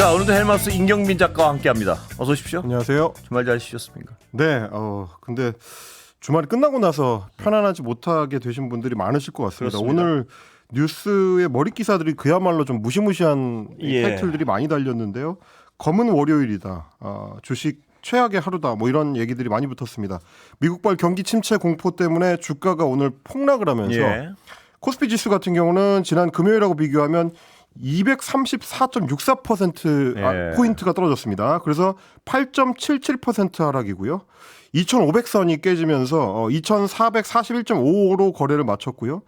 자, 오늘도 헬마우스 임경빈 작가와 함께합니다. 어서 오십시오. 안녕하세요. 주말 잘 쉬셨습니까? 네, 근데 주말이 끝나고 나서 편안하지 못하게 되신 분들이 많으실 것 같습니다. 그렇습니다. 오늘 뉴스의 머리 기사들이 그야말로 좀 무시무시한 타이틀들이 많이 달렸는데요. 검은 월요일이다. 주식 최악의 하루다. 뭐 이런 얘기들이 많이 붙었습니다. 미국발 경기 침체 공포 때문에 주가가 오늘 폭락을 하면서 코스피 지수 같은 경우는 지난 금요일하고 비교하면 234.64% 포인트가 떨어졌습니다. 그래서 8.77% 하락이고요. 2,500선이 깨지면서 2,441.55로 거래를 마쳤고요.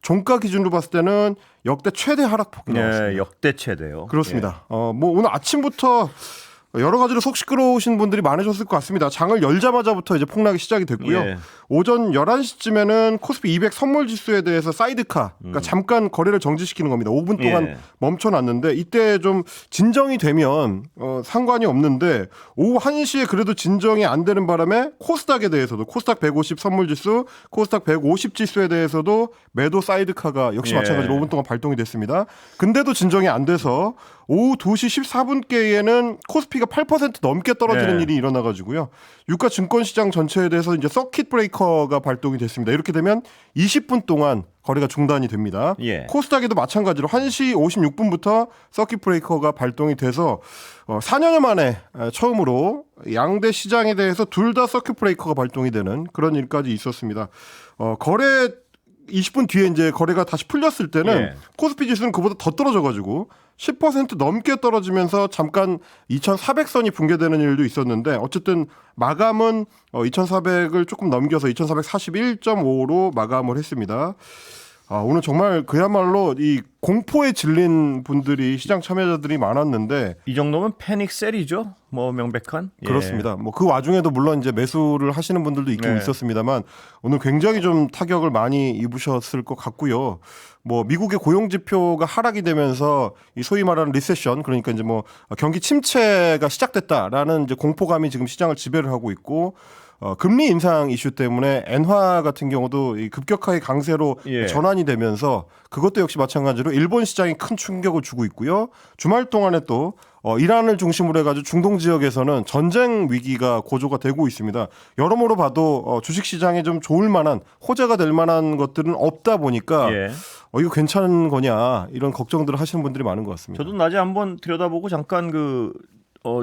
종가 기준으로 봤을 때는 역대 최대 하락폭이 나왔습니다. 역대 최대요. 그렇습니다. 뭐 오늘 아침부터 여러 가지로 속 시끄러우신 분들이 많으셨을 것 같습니다. 장을 열자마자부터 이제 폭락이 시작이 됐고요. 오전 11시쯤에는 코스피 200 선물 지수에 대해서 사이드카, 그러니까 잠깐 거래를 정지시키는 겁니다. 5분 동안 멈춰놨는데 이때 좀 진정이 되면 상관이 없는데 오후 1시에 그래도 진정이 안 되는 바람에 코스닥에 대해서도 코스닥 150 선물 지수, 코스닥 150 지수에 대해서도 매도 사이드카가 역시 마찬가지로 5분 동안 발동이 됐습니다. 근데도 진정이 안 돼서 오후 2시 14분께에는 코스피가 8% 넘게 떨어지는 일이 일어나가지고요. 유가 증권시장 전체에 대해서 이제 서킷 브레이커가 발동이 됐습니다. 이렇게 되면 20분 동안 거래가 중단이 됩니다. 코스닥에도 마찬가지로 1시 56분부터 서킷 브레이커가 발동이 돼서 4년여 만에 처음으로 양대 시장에 대해서 둘 다 서킷 브레이커가 발동이 되는 그런 일까지 있었습니다. 거래 20분 뒤에 이제 거래가 다시 풀렸을 때는 코스피 지수는 그보다 더 떨어져가지고 10% 넘게 떨어지면서 잠깐 2,400선이 붕괴되는 일도 있었는데 어쨌든 마감은 2,400을 조금 넘겨서 2,441.5로 마감을 했습니다. 오늘 정말 그야말로 이 공포에 질린 분들이 시장 참여자들이 많았는데 이 정도면 패닉 셀이죠. 뭐 명백한. 그렇습니다. 뭐 그 와중에도 물론 이제 매수를 하시는 분들도 있긴 있었습니다만 오늘 굉장히 좀 타격을 많이 입으셨을 것 같고요. 뭐 미국의 고용 지표가 하락이 되면서 이 소위 말하는 리세션, 그러니까 이제 뭐 경기 침체가 시작됐다라는 이제 공포감이 지금 시장을 지배를 하고 있고 금리 인상 이슈 때문에 엔화 같은 경우도 이 급격하게 강세로 전환이 되면서 그것도 역시 마찬가지로 일본 시장이 큰 충격을 주고 있고요. 주말 동안에 또 이란을 중심으로 해가지고 중동 지역에서는 전쟁 위기가 고조가 되고 있습니다. 여러모로 봐도 주식시장에 좀 좋을 만한 호재가 될 만한 것들은 없다 보니까 이거 괜찮은 거냐 이런 걱정들을 하시는 분들이 많은 것 같습니다. 저도 낮에 한번 들여다보고 잠깐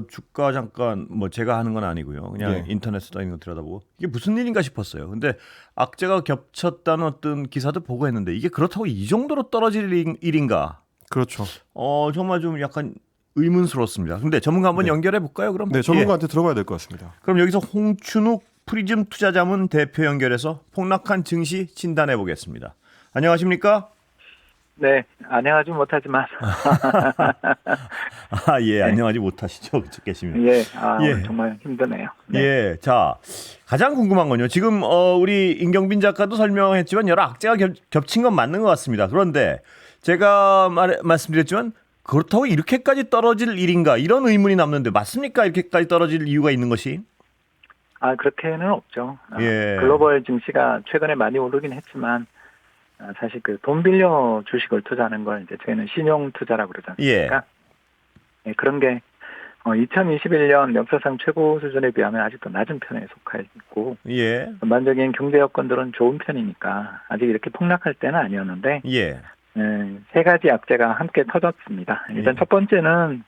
주가 잠깐 뭐 제가 하는 건 아니고요. 그냥 인터넷에 떠 있는 거 들여다보고 이게 무슨 일인가 싶었어요. 근데 악재가 겹쳤다는 어떤 기사도 보고 했는데 이게 그렇다고 이 정도로 떨어질 일인가? 그렇죠. 정말 좀 약간 의문스러웠습니다. 근데 전문가 한번 연결해 볼까요? 그럼 네, 전문가한테 들어가야 될 것 같습니다. 그럼 여기서 홍춘욱 프리즘 투자자문 대표 연결해서 폭락한 증시 진단해 보겠습니다. 안녕하십니까? 네, 안녕하지 못하지만. 안녕하지 못하시죠. 그쪽 계시면. 정말 힘드네요. 자, 가장 궁금한 건요. 지금 우리 임경빈 작가도 설명했지만 여러 악재가 겹친 건 맞는 것 같습니다. 그런데 제가 말씀드렸지만 그렇다고 이렇게까지 떨어질 일인가 이런 의문이 남는데 맞습니까? 이렇게까지 떨어질 이유가 있는 것이? 그렇게는 없죠. 글로벌 증시가 최근에 많이 오르긴 했지만 사실 그 돈 빌려 주식을 투자하는 걸 이제 저희는 신용 투자라고 그러지 않습니까? 그런 게 2021년 역사상 최고 수준에 비하면 아직도 낮은 편에 속해 있고 전반적인 경제 여건들은 좋은 편이니까 아직 이렇게 폭락할 때는 아니었는데 세 가지 악재가 함께 터졌습니다. 일단 첫 번째는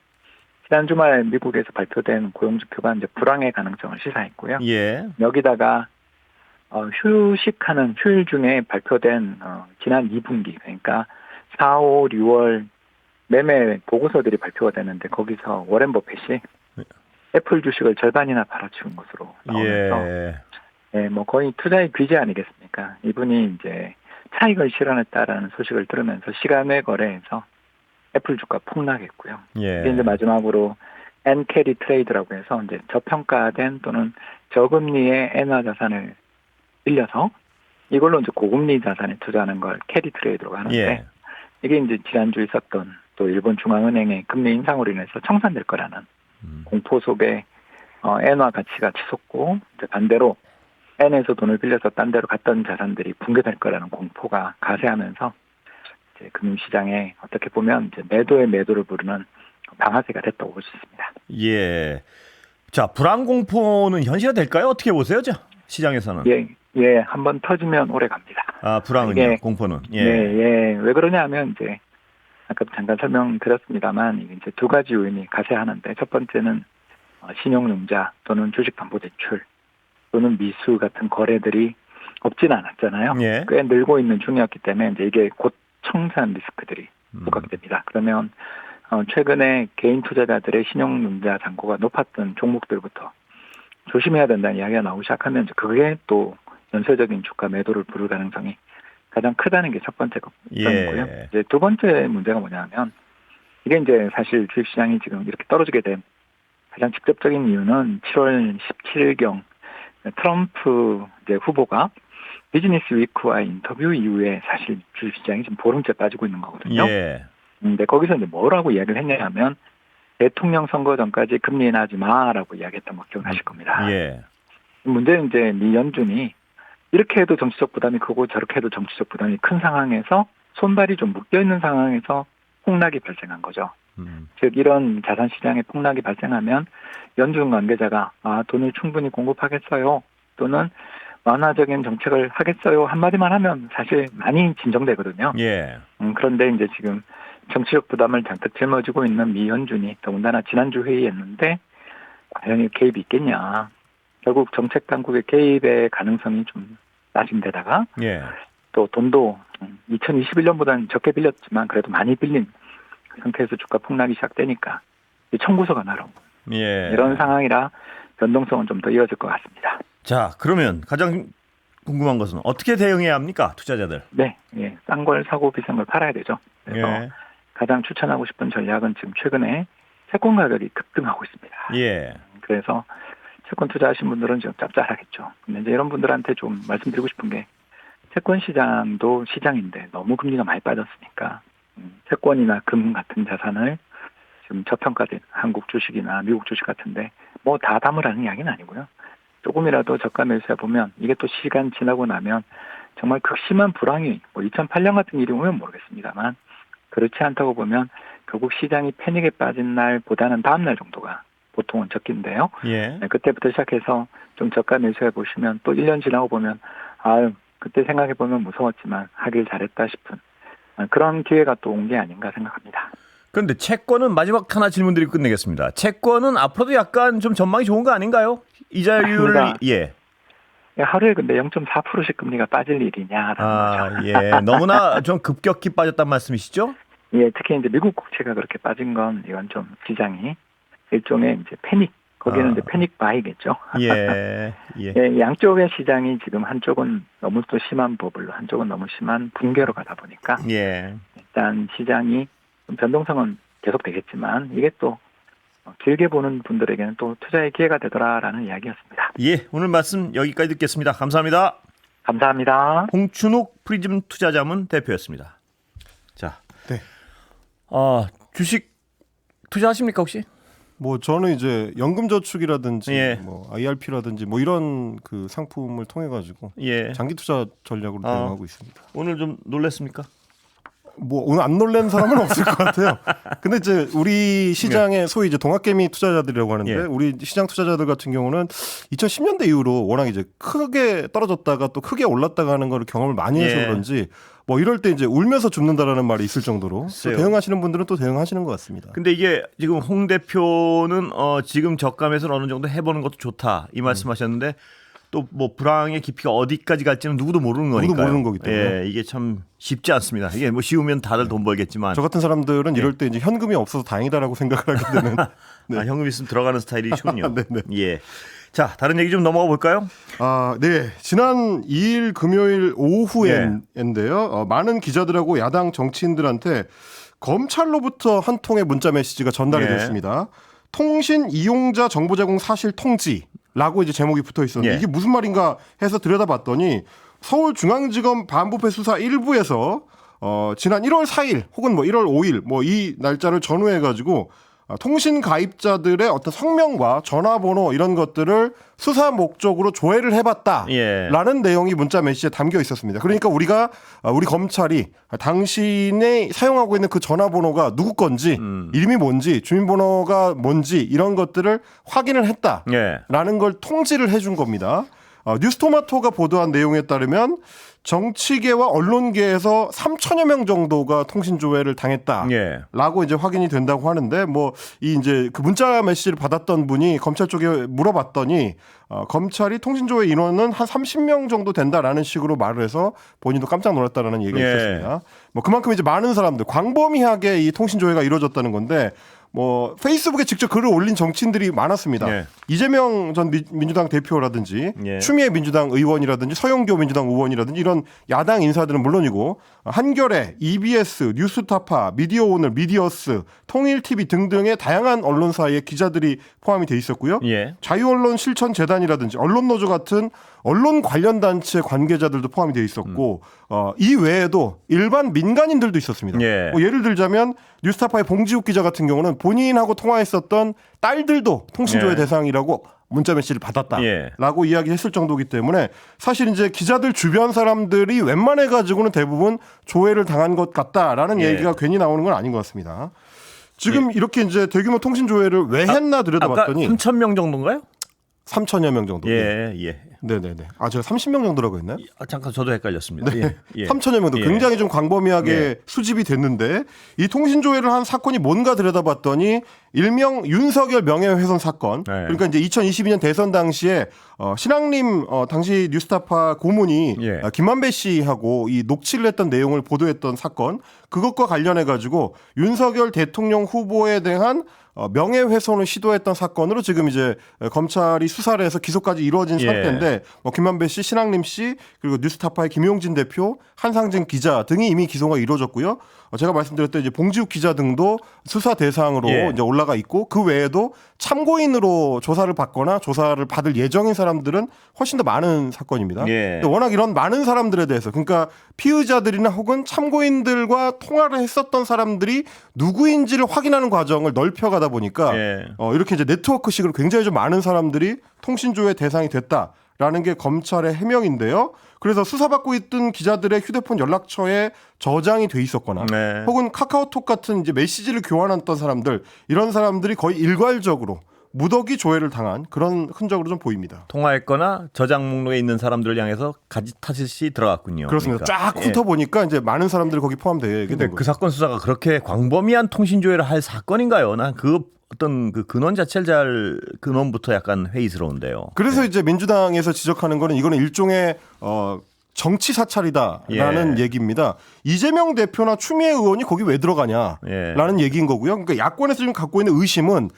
지난 주말 미국에서 발표된 고용지표가 이제 불황의 가능성을 시사했고요. 여기다가 휴식하는 휴일 중에 발표된 지난 2분기 그러니까 4, 5, 6월 매매 보고서들이 발표가 되는데 거기서 워렌 버핏이 애플 주식을 절반이나 팔아치운 것으로 나오면서 뭐 거의 투자의 귀재 아니겠습니까? 이분이 이제 차익을 실현했다라는 소식을 들으면서 시간외 거래에서 애플 주가 폭락했고요. 이제 마지막으로 엔캐리 트레이드라고 해서 이제 저평가된 또는 저금리의 엔화 자산을 빌려서 이걸로 이제 고금리 자산에 투자하는 걸 캐리 트레이드라고 하는데 이게 이제 지난주 있었던 또 일본 중앙은행의 금리 인상으로 인해서 청산될 거라는 공포 속에 엔화 가치가 치솟고 이제 반대로 엔에서 돈을 빌려서 딴 데로 갔던 자산들이 붕괴될 거라는 공포가 가세하면서 이제 금융시장에 어떻게 보면 이제 매도의 매도를 부르는 방아쇠가 됐다고 볼 수 있습니다. 예. 자, 불안 공포는 현실화될까요? 어떻게 보세요, 자 시장에서는? 예, 한번 터지면 오래 갑니다. 아, 불안은요, 이게, 공포는. 예. 왜 그러냐면 이제 아까 잠깐 설명드렸습니다만 이제 두 가지 요인이 가세하는데 첫 번째는 신용융자 또는 주식담보대출 또는 미수 같은 거래들이 없진 않았잖아요. 예. 꽤 늘고 있는 중이었기 때문에 이제 이게 곧 청산 리스크들이 부각됩니다. 그러면 최근에 개인 투자자들의 신용융자 잔고가 높았던 종목들부터 조심해야 된다는 이야기가 나오기 시작하면 그게 또 연쇄적인 주가 매도를 부를 가능성이 가장 크다는 게 첫 번째 걱정이고요. 예. 이제 두 번째 문제가 뭐냐면 이게 이제 사실 주식시장이 지금 이렇게 떨어지게 된 가장 직접적인 이유는 7월 17일경 트럼프 이제 후보가 비즈니스 위크와의 인터뷰 이후에 사실 주식시장이 지금 보름째 빠지고 있는 거거든요. 예. 근데 거기서 이제 뭐라고 이야기를 했냐면 대통령 선거 전까지 금리 인하하지 마라고 이야기했던 거 기억나실 겁니다. 예. 문제는 이제 미 연준이 이렇게 해도 정치적 부담이 크고 저렇게 해도 정치적 부담이 큰 상황에서 손발이 좀 묶여있는 상황에서 폭락이 발생한 거죠. 즉 이런 자산시장에 폭락이 발생하면 연준 관계자가 돈을 충분히 공급하겠어요 또는 완화적인 정책을 하겠어요 한마디만 하면 사실 많이 진정되거든요. 예. 그런데 이제 지금 정치적 부담을 잔뜩 짊어지고 있는 미 연준이 더군다나 지난주 회의했는데 과연 개입이 있겠냐. 결국 정책 당국의 개입의 가능성이 좀 낮은 데다가 예. 또 돈도 2021년보다는 적게 빌렸지만 그래도 많이 빌린 그 상태에서 주가 폭락이 시작되니까 청구서가 날아오고 예. 이런 상황이라 변동성은 좀 더 이어질 것 같습니다. 자, 그러면 가장 궁금한 것은 어떻게 대응해야 합니까, 투자자들? 네, 예, 싼 걸 사고 비싼 걸 팔아야 되죠. 그래서 예. 가장 추천하고 싶은 전략은 지금 최근에 채권 가격이 급등하고 있습니다. 예. 그래서 채권 투자하신 분들은 지금 짭짤하겠죠. 근데 이제 이런 분들한테 좀 말씀드리고 싶은 게 채권 시장도 시장인데 너무 금리가 많이 빠졌으니까 채권이나 금 같은 자산을 지금 저평가된 한국 주식이나 미국 주식 같은데 뭐 다 담으라는 이야기는 아니고요. 조금이라도 저가 매수해 보면 이게 또 시간 지나고 나면 정말 극심한 불황이 뭐 2008년 같은 일이 오면 모르겠습니다만 그렇지 않다고 보면 결국 시장이 패닉에 빠진 날보다는 다음 날 정도가 보통은 적긴데요. 예. 네, 그때부터 시작해서 좀 저가 매수해 보시면 또 1년 지나고 보면 그때 생각해 보면 무서웠지만 하길 잘했다 싶은 그런 기회가 또 온 게 아닌가 생각합니다. 그런데 채권은 마지막 하나 질문드리고 끝내겠습니다. 채권은 앞으로도 약간 좀 전망이 좋은 거 아닌가요? 이자율 맞습니다. 예. 하루에 근데 0.4%씩 금리가 빠질 일이냐라는 거죠. 예. 너무나 좀 급격히 빠졌단 말씀이시죠? 예, 특히 이제 미국 국채가 그렇게 빠진 건 이건 좀 시장이 일종의 이제 패닉 거기는 이제 패닉 바이겠죠. 예. 예. 예, 양쪽의 시장이 지금 한쪽은 너무 또 심한 버블로 한쪽은 너무 심한 붕괴로 가다 보니까 예. 일단 시장이 변동성은 계속되겠지만 이게 또 길게 보는 분들에게는 또 투자의 기회가 되더라라는 이야기였습니다. 예. 오늘 말씀 여기까지 듣겠습니다. 감사합니다. 감사합니다. 홍춘욱 프리즘 투자자문 대표였습니다. 자. 네. 주식 투자하십니까 혹시? 뭐 저는 이제 연금저축이라든지 예. 뭐 IRP라든지 뭐 이런 그 상품을 통해 가지고 예. 장기 투자 전략으로 대응하고 있습니다. 오늘 좀 놀랐습니까? 뭐 오늘 안 놀란 사람은 없을 것 같아요. 근데 이제 우리 시장의 소위 이제 동학개미 투자자들이라고 하는데 예. 우리 시장 투자자들 같은 경우는 2010년대 이후로 워낙 이제 크게 떨어졌다가 또 크게 올랐다가 하는 걸 경험을 많이 해서 예. 그런지 뭐 이럴 때 이제 울면서 죽는다라는 말이 있을 정도로 또 글쎄요. 대응하시는 분들은 또 대응하시는 것 같습니다. 근데 이게 지금 홍 대표는 지금 저감에서는 어느 정도 해보는 것도 좋다 이 말씀하셨는데 또 뭐 불황의 깊이가 어디까지 갈지는 누구도 모르는 거니까요. 누구도 모르는 거기 때문에. 예, 이게 참 쉽지 않습니다. 이게 뭐 쉬우면 다들 돈 벌겠지만 저 같은 사람들은 이럴 때 이제 현금이 없어서 다행이다라고 생각을 하게 되는. 네. 현금 있으면 들어가는 스타일이시군요. 네네. 예. 자, 다른 얘기 좀 넘어가 볼까요? 네. 지난 2일 금요일 오후엔데요. 많은 기자들하고 야당 정치인들한테 검찰로부터 한 통의 문자 메시지가 전달이 예. 됐습니다. 통신 이용자 정보 제공 사실 통지라고 이제 제목이 붙어 있었는데 예. 이게 무슨 말인가 해서 들여다봤더니 서울중앙지검 반부패 수사 1부에서 지난 1월 4일 혹은 뭐 1월 5일 뭐 이 날짜를 전후해 가지고 통신 가입자들의 어떤 성명과 전화번호 이런 것들을 수사 목적으로 조회를 해봤다라는 예. 내용이 문자 메시지에 담겨 있었습니다. 그러니까 우리 검찰이 당신이 사용하고 있는 그 전화번호가 누구 건지 이름이 뭔지 주민번호가 뭔지 이런 것들을 확인을 했다라는 걸 통지를 해준 겁니다. 뉴스토마토가 보도한 내용에 따르면 정치계와 언론계에서 3천여 명 정도가 통신 조회를 당했다라고 이제 확인이 된다고 하는데 이 이제 그 문자 메시지를 받았던 분이 검찰 쪽에 물어봤더니 검찰이 통신 조회 인원은 한 30명 정도 된다라는 식으로 말을 해서 본인도 깜짝 놀랐다라는 얘기가 있었습니다. 그만큼 이제 많은 사람들 광범위하게 이 통신 조회가 이루어졌다는 건데 페이스북에 직접 글을 올린 정치인들이 많았습니다. 예. 이재명 전 민주당 대표라든지 예. 추미애 민주당 의원이라든지 서영교 민주당 의원이라든지 이런 야당 인사들은 물론이고 한겨레, EBS, 뉴스타파, 미디어오늘, 미디어스, 통일TV 등등의 다양한 언론사의 기자들이 포함이 돼 있었고요. 예. 자유언론실천재단이라든지 언론노조 같은 언론 관련 단체 관계자들도 포함이 돼 있었고 이 외에도 일반 민간인들도 있었습니다. 예. 예를 들자면 뉴스타파의 봉지욱 기자 같은 경우는 본인하고 통화했었던 딸들도 통신조회 예. 대상이라고 문자 메시지를 받았다라고 이야기했을 정도이기 때문에 사실 이제 기자들 주변 사람들이 웬만해 가지고는 대부분 조회를 당한 것 같다라는 얘기가 괜히 나오는 건 아닌 것 같습니다. 지금 이렇게 이제 대규모 통신 조회를 왜 했나 들여다봤더니 아까 3,000명 정도인가요? 3천여 명 정도. 예. 네네네. 제가 30명 정도라고 했나요? 잠깐 저도 헷갈렸습니다. 네. 예. 3천여 명도 굉장히 좀 광범위하게 수집이 됐는데 이 통신 조회를 한 사건이 뭔가 들여다봤더니 일명 윤석열 명예훼손 사건. 그러니까 이제 2022년 대선 당시에 신앙림 당시 뉴스타파 고문이 김만배 씨하고 이 녹취를 했던 내용을 보도했던 사건. 그것과 관련해 가지고 윤석열 대통령 후보에 대한 명예훼손을 시도했던 사건으로 지금 이제 검찰이 수사를 해서 기소까지 이루어진 상태인데 김만배 씨, 신앙림 씨 그리고 뉴스타파의 김용진 대표, 한상진 기자 등이 이미 기소가 이루어졌고요. 제가 말씀드렸던 이제 봉지욱 기자 등도 수사 대상으로 이제 올라가 있고 그 외에도 참고인으로 조사를 받거나 조사를 받을 예정인 사람들은 훨씬 더 많은 사건입니다. 워낙 이런 많은 사람들에 대해서 그러니까 피의자들이나 혹은 참고인들과 통화를 했었던 사람들이 누구인지를 확인하는 과정을 넓혀가다 보니까 이렇게 이제 네트워크식으로 굉장히 좀 많은 사람들이 통신조회 대상이 됐다라는 게 검찰의 해명인데요. 그래서 수사받고 있던 기자들의 휴대폰 연락처에 저장이 돼 있었거나 혹은 카카오톡 같은 이제 메시지를 교환했던 사람들 이런 사람들이 거의 일괄적으로 무더기 조회를 당한 그런 흔적으로 좀 보입니다. 통화했거나 저장 목록에 있는 사람들을 향해서 가짓타듯이 들어갔군요. 그렇습니다. 쫙 훑어보니까 이제 많은 사람들이 거기 포함되게 된 거예요. 그 사건 수사가 그렇게 광범위한 통신 조회를 할 사건인가요? 난 어떤 그 근원 자체를 잘 근원부터 약간 회의스러운데요. 그래서 이제 민주당에서 지적하는 거는 이거는 일종의 정치 사찰이다라는 얘기입니다. 이재명 대표나 추미애 의원이 거기 왜 들어가냐라는 얘기인 거고요. 그러니까 야권에서 지금 갖고 있는 의심은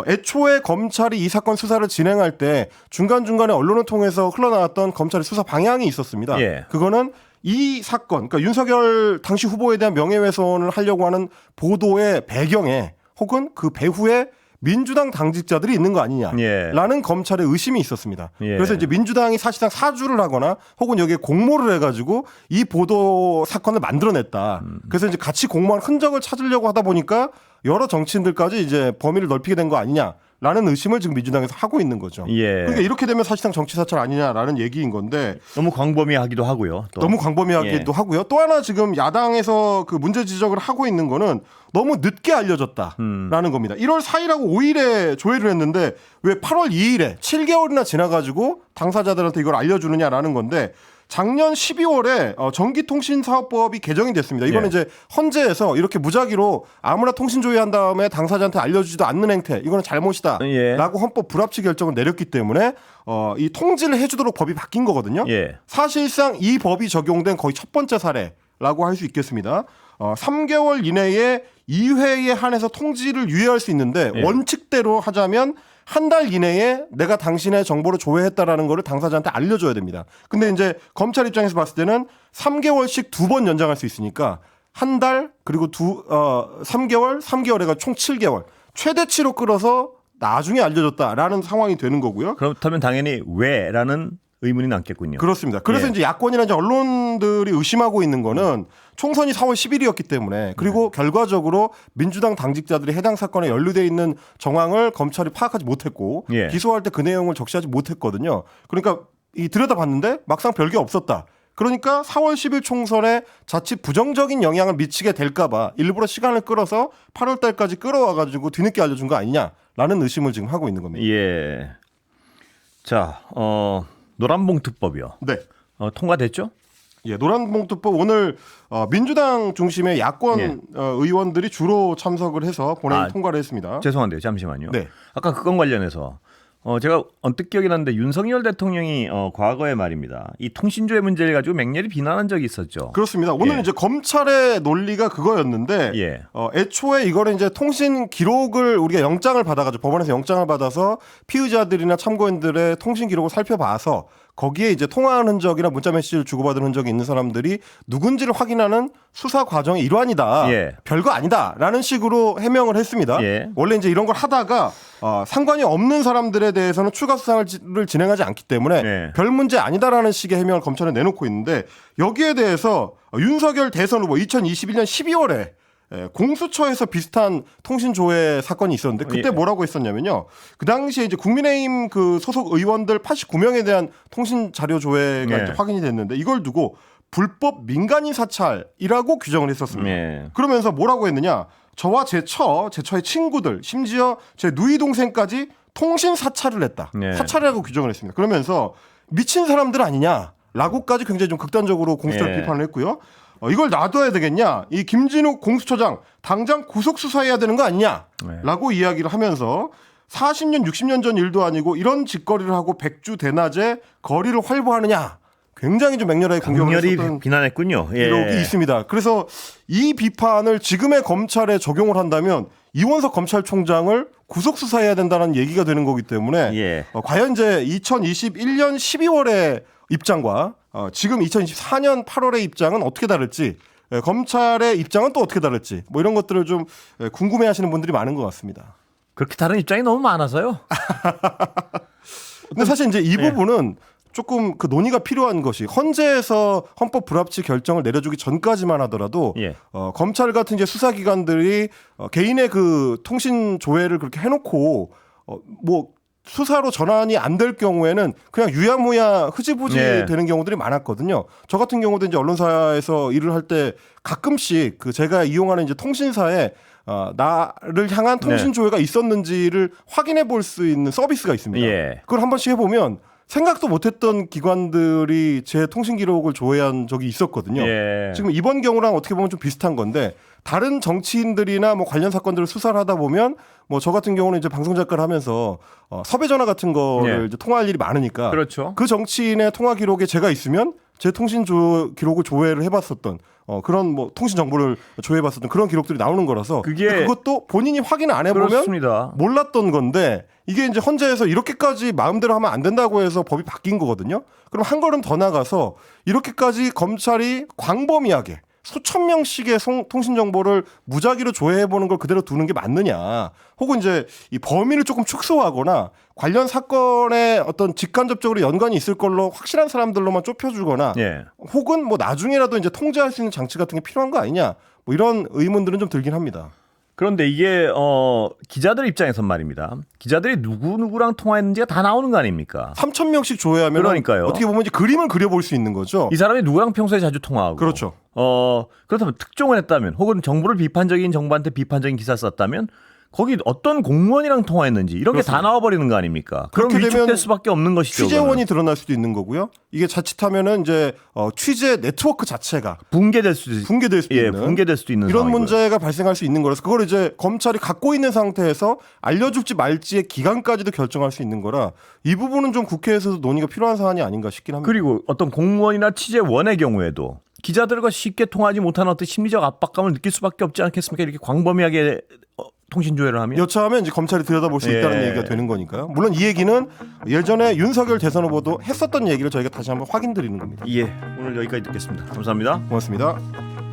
애초에 검찰이 이 사건 수사를 진행할 때 중간중간에 언론을 통해서 흘러나왔던 검찰의 수사 방향이 있었습니다. 그거는 이 사건, 그러니까 윤석열 당시 후보에 대한 명예훼손을 하려고 하는 보도의 배경에 혹은 그 배후에 민주당 당직자들이 있는 거 아니냐라는 검찰의 의심이 있었습니다. 그래서 이제 민주당이 사실상 사주를 하거나 혹은 여기에 공모를 해가지고 이 보도 사건을 만들어냈다. 그래서 이제 같이 공모한 흔적을 찾으려고 하다 보니까 여러 정치인들까지 이제 범위를 넓히게 된 거 아니냐라는 의심을 지금 민주당에서 하고 있는 거죠. 그러니까 이렇게 되면 사실상 정치 사찰 아니냐라는 얘기인 건데 너무 광범위하기도 하고요. 너무 광범위하기도 하고요. 또 하나 지금 야당에서 그 문제 지적을 하고 있는 거는 너무 늦게 알려졌다라는 겁니다. 1월 4일하고 5일에 조회를 했는데 왜 8월 2일에 7개월이나 지나가지고 당사자들한테 이걸 알려주느냐라는 건데 작년 12월에 전기통신사업법이 개정이 됐습니다. 이거는 이제 헌재에서 이렇게 무작위로 아무나 통신 조회한 다음에 당사자한테 알려주지도 않는 행태, 이거는 잘못이다라고 헌법 불합치 결정을 내렸기 때문에 이 통지를 해주도록 법이 바뀐 거거든요. 사실상 이 법이 적용된 거의 첫 번째 사례라고 할 수 있겠습니다. 3개월 이내에 2회에 한해서 통지를 유예할 수 있는데 원칙대로 하자면 한 달 이내에 내가 당신의 정보를 조회했다라는 거를 당사자한테 알려줘야 됩니다. 근데 이제 검찰 입장에서 봤을 때는 3개월씩 2번 연장할 수 있으니까 한 달 그리고 3개월 해가 총 7개월 최대치로 끌어서 나중에 알려줬다라는 상황이 되는 거고요. 그렇다면 당연히 왜라는 의문이 남겠군요. 그렇습니다. 그래서 예. 이제 야권이나 이제 언론들이 의심하고 있는 거는 총선이 4월 10일이었기 때문에 그리고 결과적으로 민주당 당직자들이 해당 사건에 연루돼 있는 정황을 검찰이 파악하지 못했고 예. 기소할 때 그 내용을 적시하지 못했거든요. 그러니까 이 들여다봤는데 막상 별게 없었다. 그러니까 4월 10일 총선에 자칫 부정적인 영향을 미치게 될까봐 일부러 시간을 끌어서 8월 달까지 끌어와가지고 뒤늦게 알려준 거 아니냐라는 의심을 지금 하고 있는 겁니다. 예. 자, 노란봉투법이요. 네. 통과됐죠? 예, 노란봉투법 오늘 민주당 중심의 야권 예. 의원들이 주로 참석을 해서 본회의 통과를 했습니다. 죄송한데요. 잠시만요. 네. 아까 그건 관련해서 제가 언뜻 기억이 나는데 윤석열 대통령이 과거에 말입니다. 이 통신조회 문제를 가지고 맹렬히 비난한 적이 있었죠. 그렇습니다. 오늘 예. 이제 검찰의 논리가 그거였는데 예. 애초에 이거를 이제 통신 기록을 우리가 영장을 받아가지고 법원에서 영장을 받아서 피의자들이나 참고인들의 통신 기록을 살펴봐서 거기에 이제 통화한 흔적이나 문자 메시지를 주고받은 흔적이 있는 사람들이 누군지를 확인하는 수사 과정의 일환이다. 예. 별거 아니다라는 식으로 해명을 했습니다. 예. 원래 이제 이런 걸 하다가 상관이 없는 사람들에 대해서는 추가 수사를 진행하지 않기 때문에 예. 별 문제 아니다라는 식의 해명을 검찰은 내놓고 있는데 여기에 대해서 윤석열 대선 후보 2021년 12월에 공수처에서 비슷한 통신 조회 사건이 있었는데 그때 예. 뭐라고 했었냐면요. 그 당시에 이제 국민의힘 그 소속 의원들 89명에 대한 통신 자료 조회가 예. 이제 확인이 됐는데 이걸 두고 불법 민간인 사찰이라고 규정을 했었습니다. 예. 그러면서 뭐라고 했느냐? 저와 제 처의 친구들, 심지어 제 누이 동생까지 통신 사찰을 했다. 예. 사찰이라고 규정을 했습니다. 그러면서 미친 사람들 아니냐라고까지 굉장히 좀 극단적으로 공수처를 예. 비판을 했고요. 이걸 놔둬야 되겠냐? 이 김진욱 공수처장 당장 구속 수사해야 되는 거 아니냐라고 이야기를 하면서 40년, 60년 전 일도 아니고 이런 짓거리를 하고 백주 대낮에 거리를 활보하느냐? 굉장히 좀 맹렬하게 공격을 강렬히 했었던 비난했군요. 예. 기록이 있습니다. 그래서 이 비판을 지금의 검찰에 적용을 한다면 이원석 검찰총장을 구속 수사해야 된다는 얘기가 되는 거기 때문에 예. 과연 이제 2021년 12월의 입장과 지금 2024년 8월의 입장은 어떻게 다를지 검찰의 입장은 또 어떻게 다를지 뭐 이런 것들을 좀 궁금해하시는 분들이 많은 것 같습니다. 그렇게 다른 입장이 너무 많아서요. 근데 사실 이제 이 부분은 조금 그 논의가 필요한 것이 헌재에서 헌법 불합치 결정을 내려주기 전까지만 하더라도 예. 검찰 같은 이제 수사기관들이 개인의 그 통신 조회를 그렇게 해놓고 뭐 수사로 전환이 안 될 경우에는 그냥 유야무야 흐지부지 네. 되는 경우들이 많았거든요. 저 같은 경우도 이제 언론사에서 일을 할 때 가끔씩 그 제가 이용하는 이제 통신사에 나를 향한 통신 조회가 있었는지를 확인해 볼 수 있는 서비스가 있습니다. 예. 그걸 한 번씩 해보면 생각도 못했던 기관들이 제 통신 기록을 조회한 적이 있었거든요. 예. 지금 이번 경우랑 어떻게 보면 좀 비슷한 건데 다른 정치인들이나 뭐 관련 사건들을 수사를 하다 보면 뭐 저 같은 경우는 이제 방송 작가를 하면서 섭외 전화 같은 거를 예. 이제 통화할 일이 많으니까 그렇죠. 그 정치인의 통화 기록에 제가 있으면 제 통신 기록을 조회를 해봤었던 그런 뭐 통신 정보를 조회해봤었던 그런 기록들이 나오는 거라서 그것도 본인이 확인 안 해보면 그렇습니다. 몰랐던 건데 이게 이제 헌재에서 이렇게까지 마음대로 하면 안 된다고 해서 법이 바뀐 거거든요. 그럼 한 걸음 더 나가서 이렇게까지 검찰이 광범위하게 수천 명씩의 통신 정보를 무작위로 조회해보는 걸 그대로 두는 게 맞느냐. 혹은 이제 이 범위를 조금 축소하거나 관련 사건에 어떤 직간접적으로 연관이 있을 걸로 확실한 사람들로만 좁혀주거나 예. 혹은 뭐 나중에라도 이제 통제할 수 있는 장치 같은 게 필요한 거 아니냐. 뭐 이런 의문들은 좀 들긴 합니다. 그런데 이게 기자들 입장에선 말입니다. 기자들이 누구랑 통화했는지가 다 나오는 거 아닙니까? 3,000명씩 조회하면 그러니까요. 어떻게 보면 이제 그림을 그려볼 수 있는 거죠. 이 사람이 누구랑 평소에 자주 통화하고. 그렇죠. 그렇다면 특종을 했다면 혹은 정부를 비판적인 정부한테 비판적인 기사 썼다면 거기 어떤 공무원이랑 통화했는지 이런 게 다 나와버리는 거 아닙니까? 그럼 그렇게 되면 위축될 수밖에 없는 것이죠. 취재원이 그거는. 드러날 수도 있는 거고요. 이게 자칫하면은 이제 취재 네트워크 자체가 붕괴될 수도 붕괴될 수도 있는 붕괴될 수도 있는 이런 상황이고요. 문제가 발생할 수 있는 거라서 그걸 이제 검찰이 갖고 있는 상태에서 알려줄지 말지의 기간까지도 결정할 수 있는 거라 이 부분은 좀 국회에서도 논의가 필요한 사안이 아닌가 싶긴 합니다. 그리고 어떤 공무원이나 취재원의 경우에도 기자들과 쉽게 통하지 못하는 어떤 심리적 압박감을 느낄 수밖에 없지 않겠습니까? 이렇게 광범위하게 통신 조회를 하면 여차하면 이제 검찰이 들여다볼 수 있다는 예. 얘기가 되는 거니까요. 물론 이 얘기는 예전에 윤석열 대선 후보도 했었던 얘기를 저희가 다시 한번 확인드리는 겁니다. 예, 오늘 여기까지 듣겠습니다. 감사합니다. 고맙습니다.